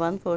1/4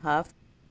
½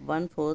1/4